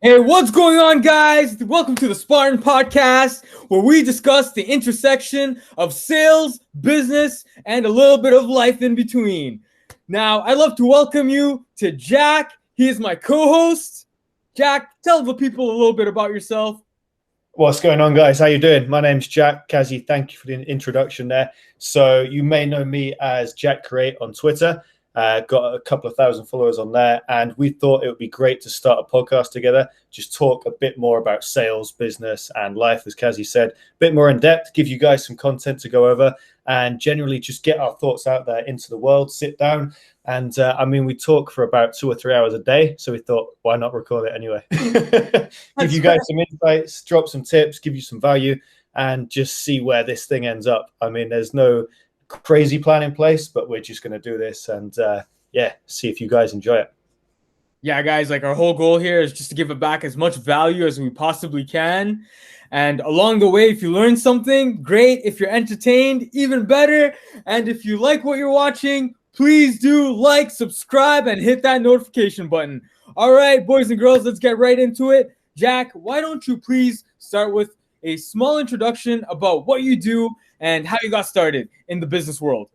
Hey, what's going on, guys? Welcome to the Spartan Podcast, where we discuss the intersection of sales, business, and a little bit of life in between. Now, I'd love to welcome you to Jack. He is my co-host. Jack, tell the people a little bit about yourself. What's going on, guys? How you doing? My name's Jack. Kazi, thank you for the introduction there. So you may know me as Jack Create on Twitter. Got a couple of thousand followers on there, and we thought it would be great to start a podcast together, just talk a bit more about sales, business, and life, as Kazi said, a bit more in depth, give you guys some content to go over, and generally just get our thoughts out there into the world, sit down. And we talk for about 2 or 3 hours a day. So we thought, why not record it anyway? Give you guys some insights, drop some tips, give you some value, and just see where this thing ends up. I mean, there's no crazy plan in place, but we're just going to do this and see if you guys enjoy it. Yeah, guys, like our whole goal here is just to give it back as much value as we possibly can. And along the way, if you learn something, great. If you're entertained, even better. And if you like what you're watching, please do like, subscribe, and hit that notification button. All right, boys and girls, let's get right into it. Jack, why don't you please start with a small introduction about what you do and how you got started in the business world?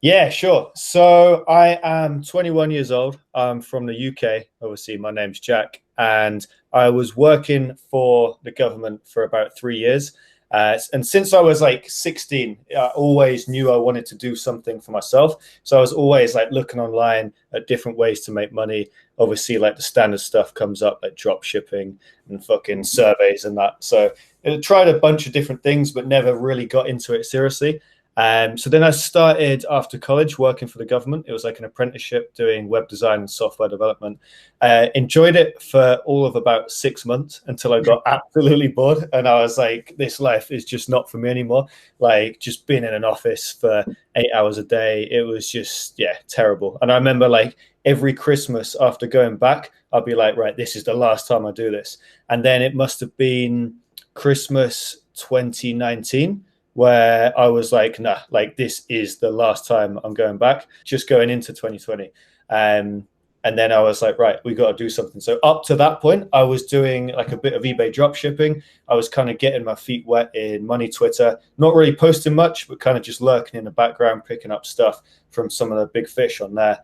Yeah, sure. So I am 21 years old. I'm from the UK. Obviously, my name's Jack. And I was working for the government for about 3 years. And since I was like 16, I always knew I wanted to do something for myself. So I was always like looking online at different ways to make money. Obviously, like the standard stuff comes up, like drop shipping and fucking surveys and that. So I tried a bunch of different things, but never really got into it seriously. So then I started after college working for the government. It was like an apprenticeship doing web design and software development. Enjoyed it for all of about 6 months until I got absolutely bored. And I was like, this life is just not for me anymore. Like just being in an office for 8 hours a day, it was just, terrible. And I remember like every Christmas after going back, I'd be like, right, this is the last time I do this. And then it must have been Christmas 2019. Where I was like, nah, like this is the last time I'm going back, just going into 2020. And then I was like, right, we got to do something. So up to that point, I was doing like a bit of eBay drop shipping. I was kind of getting my feet wet in money Twitter, not really posting much, but kind of just lurking in the background, picking up stuff from some of the big fish on there,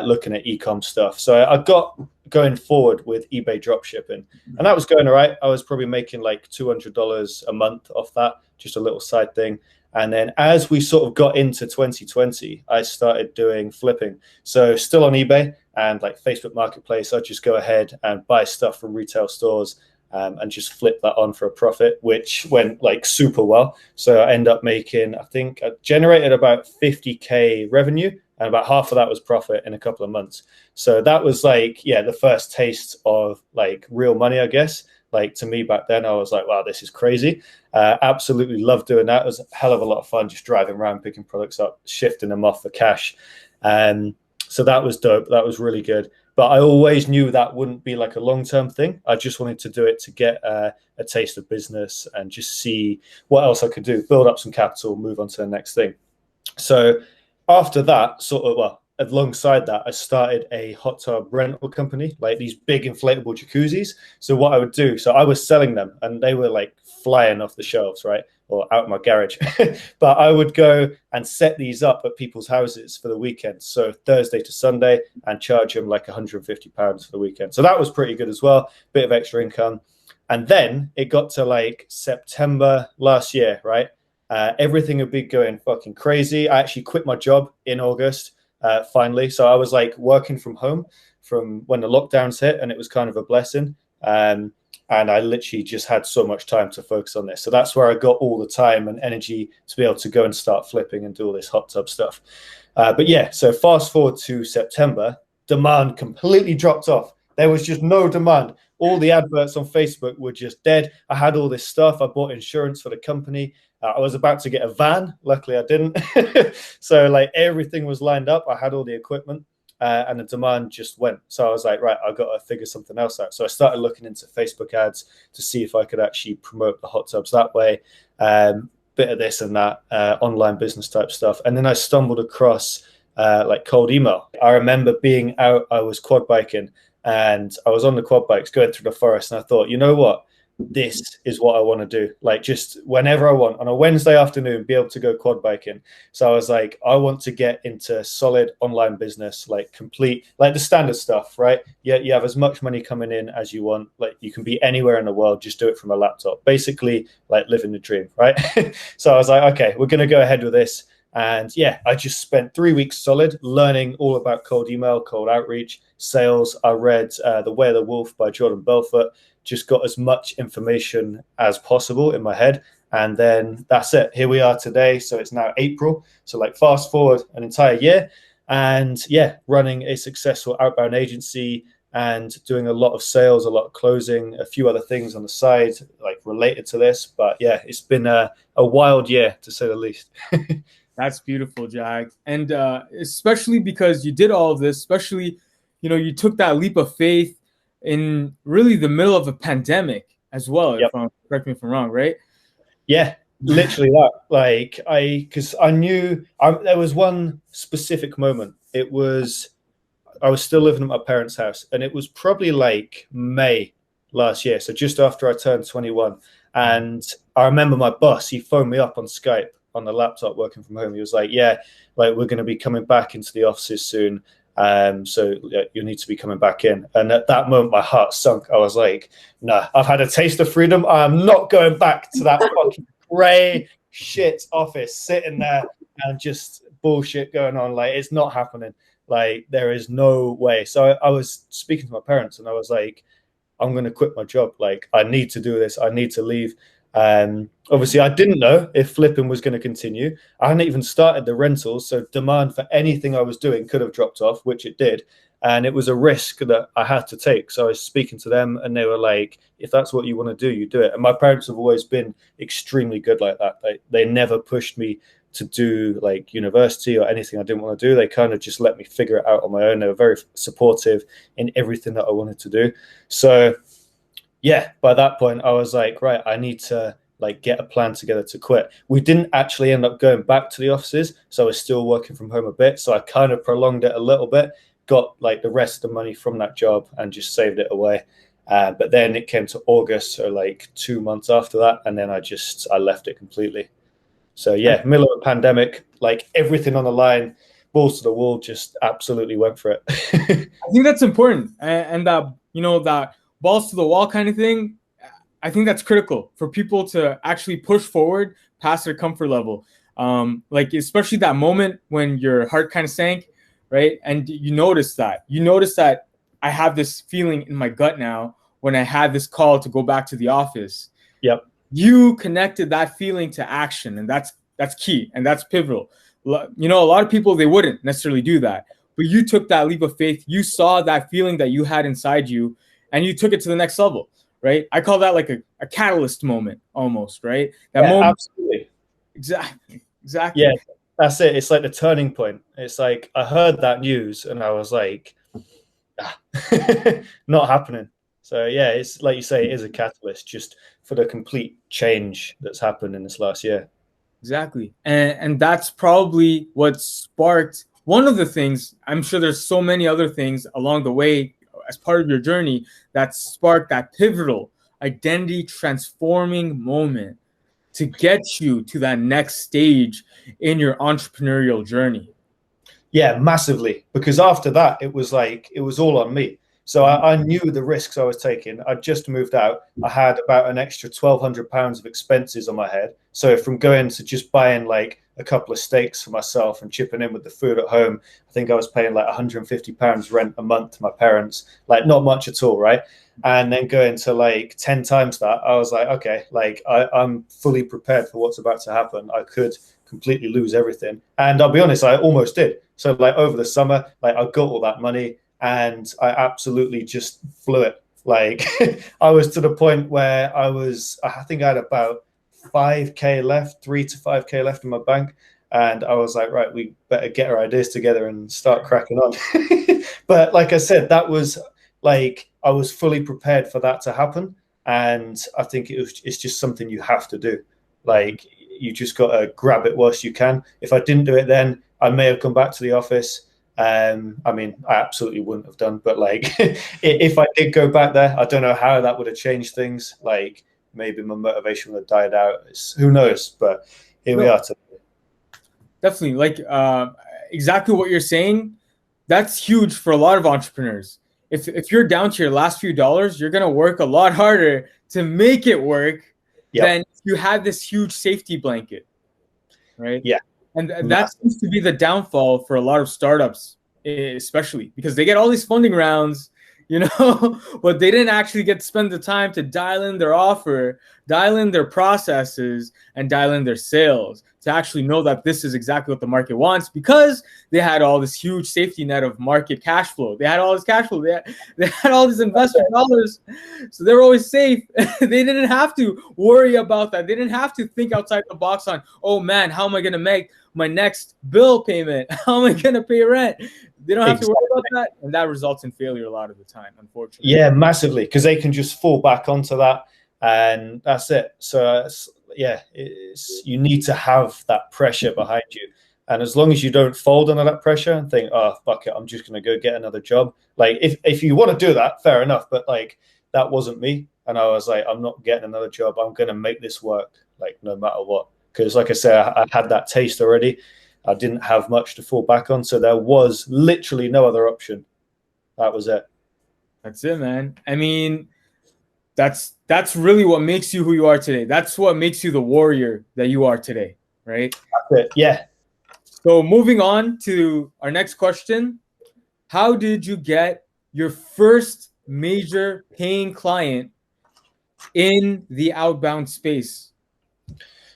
looking at e-com stuff. So I got going forward with eBay drop shipping, and that was going all right. I was probably making like $200 a month off that, just a little side thing. And then as we sort of got into 2020, I started doing flipping. So still on eBay and like Facebook Marketplace, I'd just go ahead and buy stuff from retail stores and just flip that on for a profit, which went like super well. So I ended up making, I think I generated about 50K revenue, and about half of that was profit in a couple of months. So that was like, the first taste of like real money, I guess. Like to me back then, I was like, wow, this is crazy. Absolutely loved doing that. It was a hell of a lot of fun just driving around, picking products up, shifting them off for cash. So that was dope. That was really good. But I always knew that wouldn't be like a long-term thing. I just wanted to do it to get a taste of business and just see what else I could do, build up some capital, move on to the next thing. So after that, alongside that, I started a hot tub rental company, like these big inflatable jacuzzis. So what I would do, so I was selling them and they were like flying off the shelves, right? Or out of my garage. But I would go and set these up at people's houses for the weekend. So Thursday to Sunday, and charge them like £150 for the weekend. So that was pretty good as well. Bit of extra income. And then it got to like September last year, right? Everything would be going fucking crazy. I actually quit my job in August. Finally. So I was like working from home from when the lockdowns hit, and it was kind of a blessing. And I literally just had so much time to focus on this. So that's where I got all the time and energy to be able to go and start flipping and do all this hot tub stuff. So fast forward to September, demand completely dropped off. There was just no demand. All the adverts on Facebook were just dead. I had all this stuff. I bought insurance for the company. I was about to get a van. Luckily, I didn't. So like everything was lined up. I had all the equipment and the demand just went. So I was like, right, I've got to figure something else out. So I started looking into Facebook ads to see if I could actually promote the hot tubs that way. Bit of this and that, online business type stuff. And then I stumbled across like cold email. I remember being out, I was quad biking, and I was on the quad bikes going through the forest, and I thought, you know what? This is what I want to do. Like, just whenever I want on a Wednesday afternoon, be able to go quad biking. So I was like, I want to get into solid online business, like complete, like the standard stuff, right? Yeah, you have as much money coming in as you want. Like, you can be anywhere in the world, just do it from a laptop. Basically, like living the dream, right? So I was like, okay, we're going to go ahead with this. And yeah, I just spent 3 weeks solid learning all about cold email, cold outreach, sales. I read The Way of the Wolf by Jordan Belfort, just got as much information as possible in my head. And then that's it. Here we are today. So it's now April. So like fast forward an entire year. And yeah, running a successful outbound agency and doing a lot of sales, a lot of closing, a few other things on the side, like related to this. But yeah, it's been a wild year to say the least. That's beautiful, Jack. And especially because you did all of this, especially, you took that leap of faith in really the middle of a pandemic as well. Yep. Correct me if I'm wrong, right? Yeah, literally that. Like because I knew there was one specific moment. I was still living at my parents' house, and it was probably like May last year. So just after I turned 21. And I remember my boss, he phoned me up on Skype on the laptop working from home. He was like, yeah, like we're going to be coming back into the offices soon. So you need to be coming back in. And at that moment, my heart sunk. I was like, nah, I've had a taste of freedom. I'm not going back to that fucking grey shit office, sitting there and just bullshit going on. Like, it's not happening. Like, there is no way. So I was speaking to my parents, and I was like, I'm going to quit my job. Like, I need to do this. I need to leave. Obviously, I didn't know if flipping was going to continue. I hadn't even started the rentals, so demand for anything I was doing could have dropped off, which it did. And it was a risk that I had to take. So I was speaking to them, and they were like, if that's what you want to do, you do it. And my parents have always been extremely good like that. They never pushed me to do like university or anything I didn't want to do. They kind of just let me figure it out on my own. They were very supportive in everything that I wanted to do. So yeah, by that point, I was like, right, I need to like get a plan together to quit. We didn't actually end up going back to the offices, so I was still working from home a bit. So I kind of prolonged it a little bit, got like the rest of the money from that job and just saved it away. But then it came to August, so like 2 months after that, and then I left it completely. So yeah, middle of a pandemic, like everything on the line, balls to the wall, just absolutely went for it. I think that's important, and that that balls to the wall kind of thing, I think that's critical for people to actually push forward past their comfort level. Like, especially that moment when your heart kind of sank, right? And you notice that I have this feeling in my gut now when I had this call to go back to the office. Yep. You connected that feeling to action, and that's key, and that's pivotal. A lot of people, they wouldn't necessarily do that, but you took that leap of faith. You saw that feeling that you had inside you, and you took it to the next level, right? I call that like a catalyst moment almost, right? That moment. Absolutely. Exactly. Yeah, that's it. It's like the turning point. It's like I heard that news and I was like, not happening. So yeah, it's like you say, it is a catalyst just for the complete change that's happened in this last year. Exactly. And that's probably what sparked one of the things. I'm sure there's so many other things along the way as part of your journey that sparked that pivotal identity transforming moment to get you to that next stage in your entrepreneurial journey. Yeah, massively. Because after that, it was all on me. So I knew the risks I was taking. I'd just moved out. I had about an extra £1,200 of expenses on my head. So from going to just buying like a couple of steaks for myself and chipping in with the food at home, I think I was paying like £150 rent a month to my parents, like not much at all, right? And then going to like 10 times that, I was like, okay, like I'm fully prepared for what's about to happen. I could completely lose everything. And I'll be honest, I almost did. So like over the summer, like I got all that money, and I absolutely just blew it. Like I was to the point where I think I had about 5K left, 3 to 5K left in my bank. And I was like, right, we better get our ideas together and start cracking on. But like I said, that was like, I was fully prepared for that to happen. And I think it's just something you have to do. Like, you just got to grab it whilst you can. If I didn't do it then, I may have come back to the office I mean, I absolutely wouldn't have done, but like, if I did go back there, I don't know how that would have changed things. Like, maybe my motivation would have died out. Who knows? But here we No, are today. definitely. Like exactly what you're saying. That's huge for a lot of entrepreneurs. If you're down to your last few dollars, you're gonna work a lot harder to make it work Yep. than if you had this huge safety blanket, right? Yeah. And that seems to be the downfall for a lot of startups, especially because they get all these funding rounds, but they didn't actually get to spend the time to dial in their offer, dial in their processes, and dial in their sales to actually know that this is exactly what the market wants, because they had all this huge safety net of market cash flow. They had all this cash flow. They had all these investor dollars. So they were always safe. They didn't have to worry about that. They didn't have to think outside the box on, oh man, how am I going to make my next bill payment? How am I going to pay rent? They don't have to worry about that. And that results in failure a lot of the time, unfortunately. Yeah, massively, because they can just fall back onto that and that's it. So you need to have that pressure behind you. And as long as you don't fold under that pressure and think, oh, fuck it, I'm just going to go get another job. Like, if you want to do that, fair enough. But like, that wasn't me. And I was like, I'm not getting another job. I'm going to make this work, like, no matter what. Because like I said, I had that taste already. I didn't have much to fall back on. So there was literally no other option. That was it. That's it, man. I mean, that's really what makes you who you are today. That's what makes you the warrior that you are today, right? That's it. Yeah. So moving on to our next question. How did you get your first major paying client in the outbound space?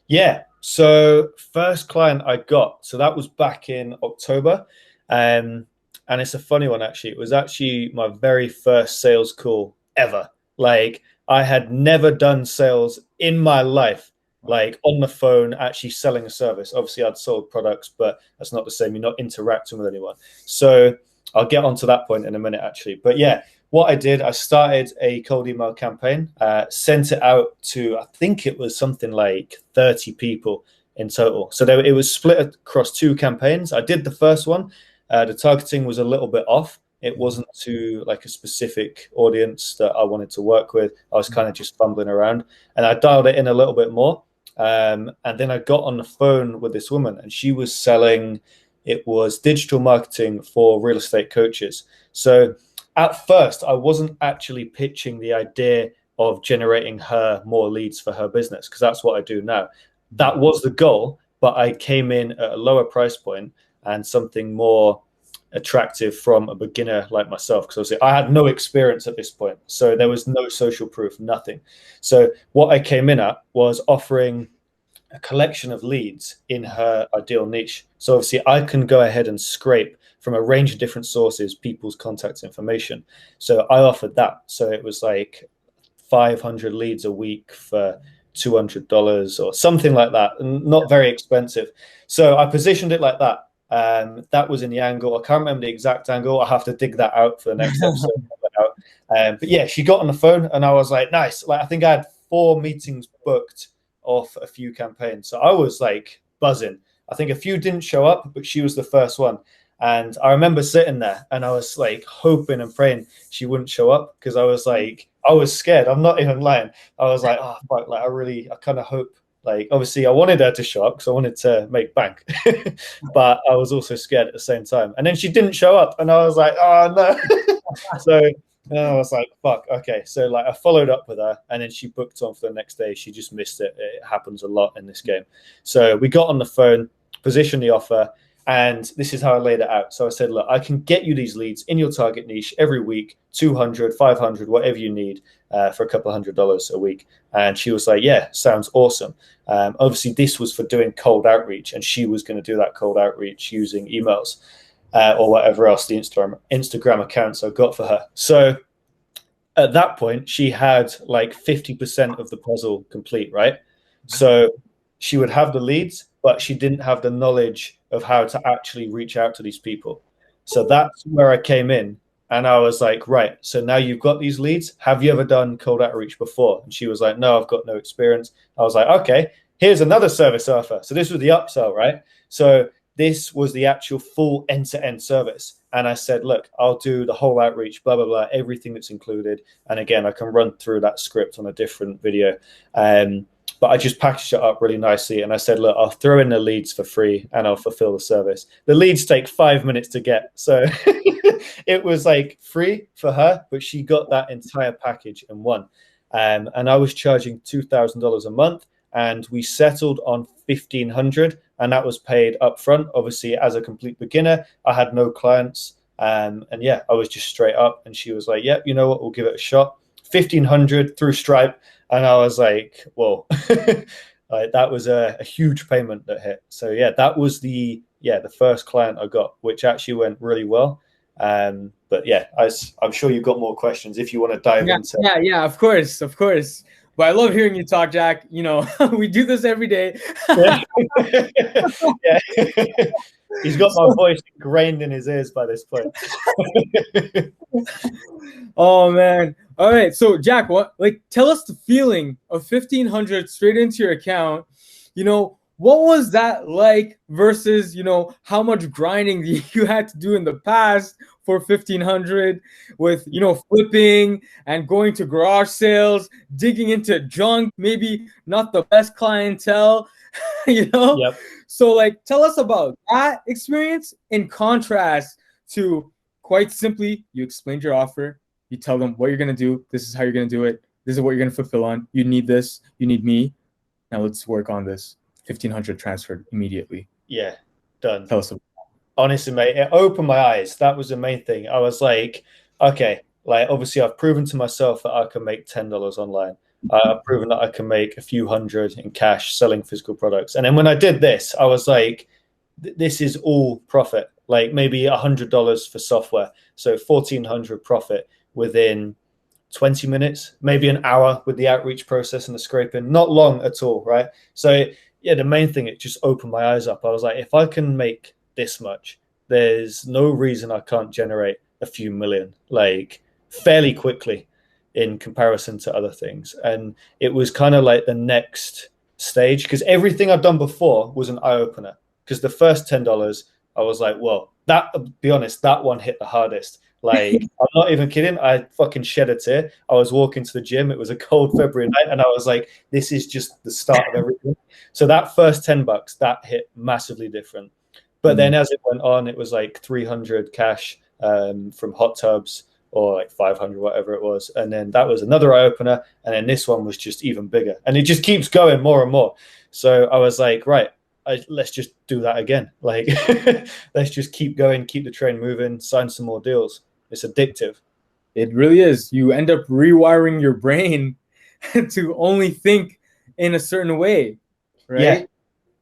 Yeah. So first client I got, so that was back in October. And it's a funny one, actually. It was actually my very first sales call ever. Like, I had never done sales in my life, like on the phone, actually selling a service. Obviously, I'd sold products, but that's not the same. You're not interacting with anyone. So I'll get onto that point in a minute, actually. But yeah, what I did, I started a cold email campaign, sent it out to, I think it was something like 30 people in total. So it was split across two campaigns. I did the first one. The targeting was a little bit off. It wasn't to like a specific audience that I wanted to work with. I was kind of just fumbling around, and I dialed it in a little bit more. And then I got on the phone with this woman, and she was selling, it was digital marketing for real estate coaches. So at first, I wasn't actually pitching the idea of generating her more leads for her business, because that's what I do now. That was the goal, but I came in at a lower price point and something more attractive from a beginner like myself, because I had no experience at this point. So there was no social proof, nothing. So what I came in at was offering a collection of leads in her ideal niche. So obviously I can go ahead and scrape from a range of different sources people's contact information. So I offered that. So it was like 500 leads a week for $200 or something like that, and not very expensive. So I positioned it like that. That was in the angle. I can't remember the exact angle. I have to dig that out for the next episode. But yeah, she got on the phone and I was like, nice. Like, I think I had 4 meetings booked off a few campaigns. So I was like buzzing. I think a few didn't show up, but she was the first one. And I remember sitting there and I was like hoping and praying she wouldn't show up, because I was like, I was scared. I'm not even lying. I was like, oh, fuck, like I kind of hope, like, obviously I wanted her to show up because I wanted to make bank, but I was also scared at the same time. And then she didn't show up and I was like, oh no. So I was like, fuck, okay. So like I followed up with her and then she booked on for the next day. She just missed it. It happens a lot in this game. So we got on the phone, positioned the offer, and this is how I laid it out. So I said, look, I can get you these leads in your target niche every week, 200, 500, whatever you need, for a couple of $100 a week. And she was like, yeah, sounds awesome. Obviously, this was for doing cold outreach, and she was going to do that cold outreach using emails or whatever else the Instagram accounts I got for her. So at that point, she had like 50% of the puzzle complete, right? So she would have the leads, but she didn't have the knowledge of how to actually reach out to these people. So that's where I came in. And I was like, right, so now you've got these leads. Have you ever done cold outreach before? And she was like, no, I've got no experience. I was like, okay, here's another service offer. So this was the upsell, right? So This was the actual full end-to-end service. And I said, look, I'll do the whole outreach, blah, blah, blah, everything that's included. And again, I can run through that script on a different video. But I just packaged it up really nicely. And I said, look, I'll throw in the leads for free and I'll fulfill the service. The leads take 5 minutes to get. So it was like free for her, but she got that entire package in one. And I was charging $2,000 a month. And we settled on $1,500, and that was paid up front. Obviously, as a complete beginner, I had no clients. And yeah, I was just straight up. And she was like, yep, you know what, we'll give it a shot. $1,500 through Stripe. And I was like, whoa, like that was a huge payment that hit. So yeah, that was the first client I got, which actually went really well. But yeah, I'm sure you've got more questions if you want to dive into. Yeah, of course. But I love hearing you talk, Jack. You know, we do this every day. Yeah. He's got my voice ingrained in his ears by this point. Oh man. All right. So Jack, tell us the feeling of $1,500 straight into your account. You know, what was that like versus, you know, how much grinding you had to do in the past for $1,500 with, you know, flipping and going to garage sales, digging into junk, maybe not the best clientele, you know? Yep. So like, tell us about that experience in contrast to, quite simply, you explained your offer, you tell them what you're going to do, this is how you're going to do it, this is what you're going to fulfill on, you need this, you need me, now let's work on this. 1,500 transferred immediately. Yeah, done. Tell us about that. Honestly, mate, it opened my eyes. That was the main thing. I was like, okay, like obviously I've proven to myself that I can make $10 online. I've proven that I can make a few hundred in cash selling physical products. And then when I did this, I was like, this is all profit, like maybe $100 for software. So 1,400 profit within 20 minutes, maybe an hour with the outreach process and the scraping, not long at all, right? So yeah, the main thing, it just opened my eyes up. I was like, if I can make this much, there's no reason I can't generate a few million, like fairly quickly in comparison to other things. And it was kind of like the next stage, because everything I've done before was an eye-opener. Because the first $10, I was like, well, that, to be honest, that one hit the hardest. Like, I'm not even kidding. I fucking shed a tear. I was walking to the gym. It was a cold February night. And I was like, this is just the start of everything. So that first $10, that hit massively different. But then as it went on, it was like 300 cash from hot tubs, or like 500, whatever it was. And then that was another eye opener. And then this one was just even bigger. And it just keeps going more and more. So I was like, right, let's just do that again. Like, let's just keep going, keep the train moving, sign some more deals. It's addictive. It really is. You end up rewiring your brain to only think in a certain way, right? Yeah.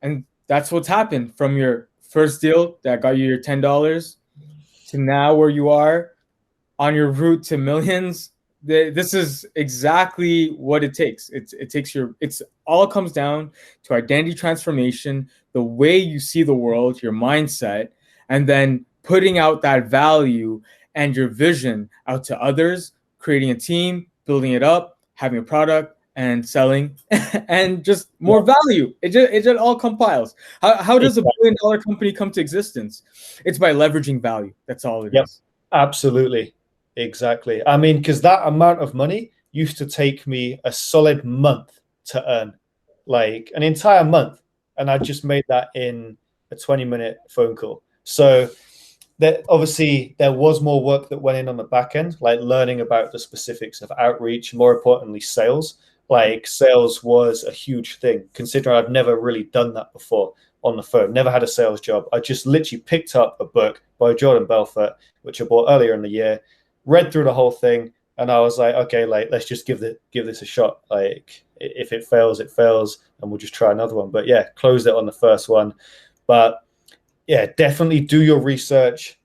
And that's what's happened from your first deal that got you your $10 to now where you are on your route to millions. This is exactly what it takes. It's all comes down to identity transformation, the way you see the world, your mindset, and then putting out that value and your vision out to others, creating a team, building it up, having a product, and selling, and just more value. It just all compiles. How does a $1 billion company come to existence? It's by leveraging value. That's all it is. Absolutely. Exactly. I mean, because that amount of money used to take me a solid month to earn, like an entire month. And I just made that in a 20-minute phone call. So that obviously there was more work that went in on the back end, like learning about the specifics of outreach, more importantly, sales. Like sales was a huge thing, considering I've never really done that before on the phone, never had a sales job. I just literally picked up a book by Jordan Belfort, which I bought earlier in the year, read through the whole thing, and I was like, okay, like let's just give this a shot. Like if it fails, it fails, and we'll just try another one. But yeah, closed it on the first one. But yeah, definitely do your research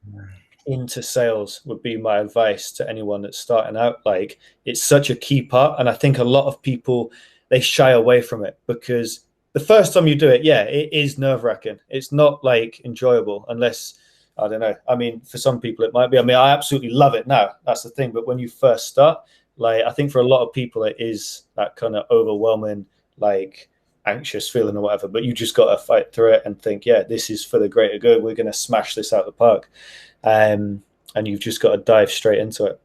into sales would be my advice to anyone that's starting out. Like it's such a key part. And I think a lot of people, they shy away from it because the first time you do it, yeah, it is nerve-wracking. It's not like enjoyable unless, I don't know. I mean, for some people it might be. I mean, I absolutely love it now. That's the thing. But when you first start, like I think for a lot of people, it is that kind of overwhelming, like anxious feeling or whatever, but you just got to fight through it and think, yeah, this is for the greater good. We're going to smash this out of the park. And you've just got to dive straight into it.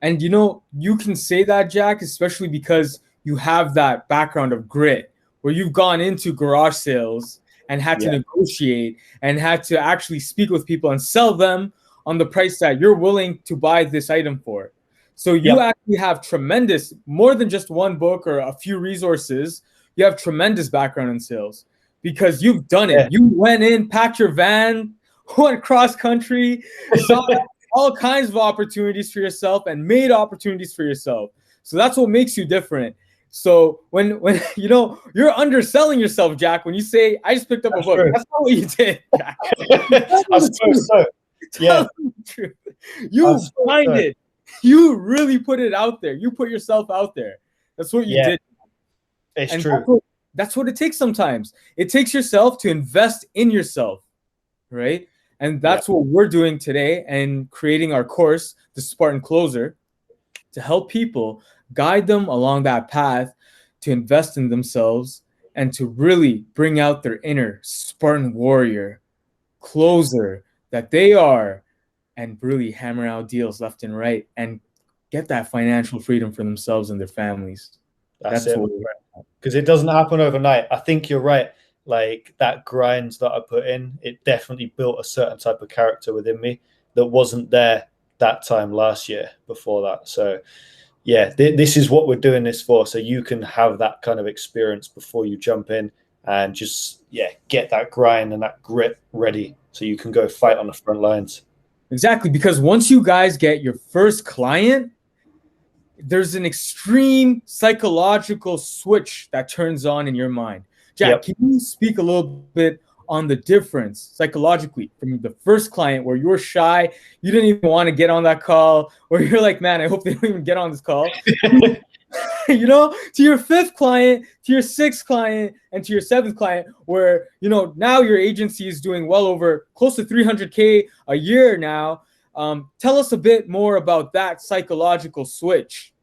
And you can say that, Jack, especially because you have that background of grit where you've gone into garage sales and had to negotiate and had to actually speak with people and sell them on the price that you're willing to buy this item for. So you actually have tremendous, more than just one book or a few resources, you have tremendous background in sales because you've done it. You went in, packed your van, went cross country, saw all kinds of opportunities for yourself and made opportunities for yourself. So that's what makes you different. So when you're underselling yourself, Jack, when you say I just picked up a book, that's not what you did, Jack. I suppose so. Yeah. You find it. You really put it out there. You put yourself out there. That's what you did. It's true. That's what it takes sometimes. It takes yourself to invest in yourself, right? And that's what we're doing today and creating our course, the Spartan Closer, to help people, guide them along that path to invest in themselves and to really bring out their inner Spartan warrior, closer that they are, and really hammer out deals left and right and get that financial freedom for themselves and their families. That's it. Because it doesn't happen overnight. I think you're right. Like that grind that I put in, it definitely built a certain type of character within me that wasn't there that time last year before that. So yeah, this is what we're doing this for. So you can have that kind of experience before you jump in and just, get that grind and that grit ready so you can go fight on the front lines. Exactly. Because once you guys get your first client, there's an extreme psychological switch that turns on in your mind. Jack, can you speak a little bit on the difference psychologically from the first client where you were shy, you didn't even want to get on that call, or you're like, man, I hope they don't even get on this call, to your fifth client, to your sixth client, and to your seventh client, where, now your agency is doing well over close to 300K a year now. Tell us a bit more about that psychological switch.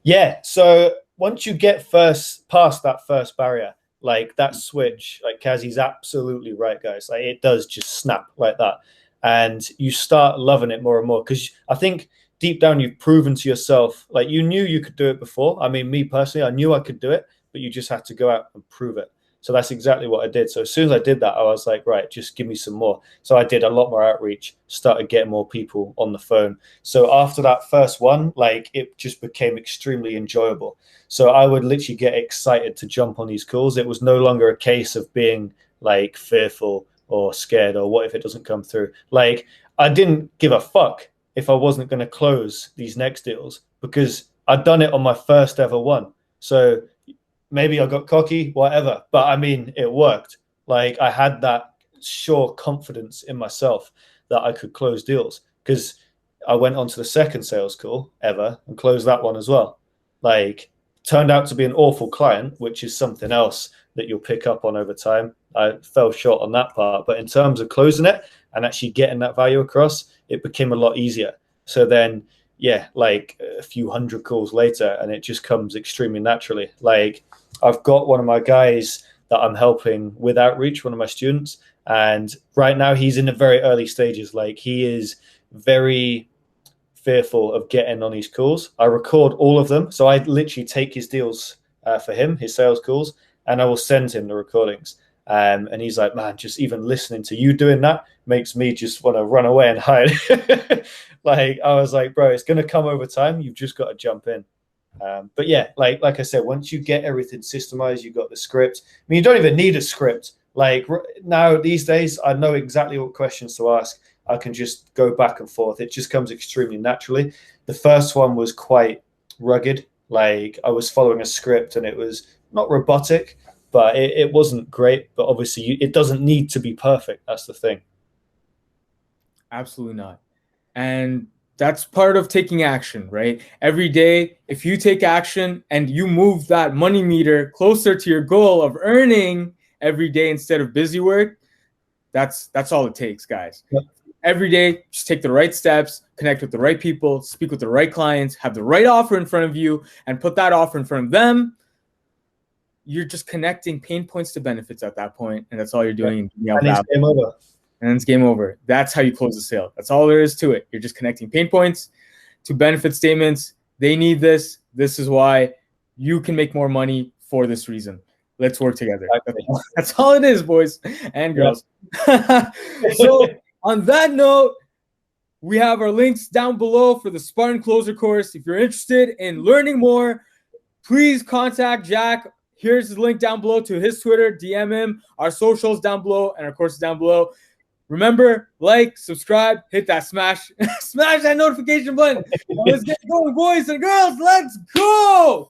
Yeah. So once you get past that first barrier, like that switch, like Kazi's absolutely right, guys. Like it does just snap like that. And you start loving it more and more because I think deep down you've proven to yourself, like you knew you could do it before. I mean, me personally, I knew I could do it, but you just had to go out and prove it. So that's exactly what I did. So as soon as I did that, I was like, right, just give me some more. So I did a lot more outreach, started getting more people on the phone. So after that first one, like it just became extremely enjoyable. So I would literally get excited to jump on these calls. It was no longer a case of being like fearful or scared or what if it doesn't come through. Like I didn't give a fuck if I wasn't going to close these next deals because I'd done it on my first ever one. So maybe I got cocky, whatever. But I mean, it worked. Like I had that sure confidence in myself that I could close deals because I went on to the second sales call ever and closed that one as well. Like turned out to be an awful client, which is something else that you'll pick up on over time. I fell short on that part. But in terms of closing it and actually getting that value across, it became a lot easier. So then, like a few hundred calls later, and it just comes extremely naturally. Like I've got one of my guys that I'm helping with outreach, one of my students, and right now he's in the very early stages. Like he is very fearful of getting on his calls. I record all of them. So I literally take his deals for him, his sales calls, and I will send him the recordings. And he's like, man, just even listening to you doing that makes me just want to run away and hide. Like I was like, bro, it's going to come over time. You've just got to jump in. But yeah, like I said, once you get everything systemized, you got the script. I mean, you don't even need a script. Like now these days, I know exactly what questions to ask. I can just go back and forth. It just comes extremely naturally. The first one was quite rugged. Like I was following a script and it was not robotic, but it wasn't great. But obviously it doesn't need to be perfect. That's the thing. Absolutely not. And that's part of taking action, right? Every day, if you take action and you move that money meter closer to your goal of earning every day instead of busy work, that's all it takes, guys. Yep. Every day, just take the right steps, connect with the right people, speak with the right clients, have the right offer in front of you, and put that offer in front of them. you're just connecting pain points to benefits at that point, and that's all you're doing. And it's game over. And it's game over. That's how you close the sale. That's all there is to it. You're just connecting pain points to benefit statements. They need this. This is why you can make more money for this reason. Let's work together. That's all it is, boys and girls. Yeah. So on that note, we have our links down below for the Spartan Closer course. If you're interested in learning more, please contact Jack. Here's the link down below to his Twitter. DM him. Our socials down below and our courses down below. Remember, like, subscribe, hit that smash that notification button. Let's get going, boys and girls. Let's go.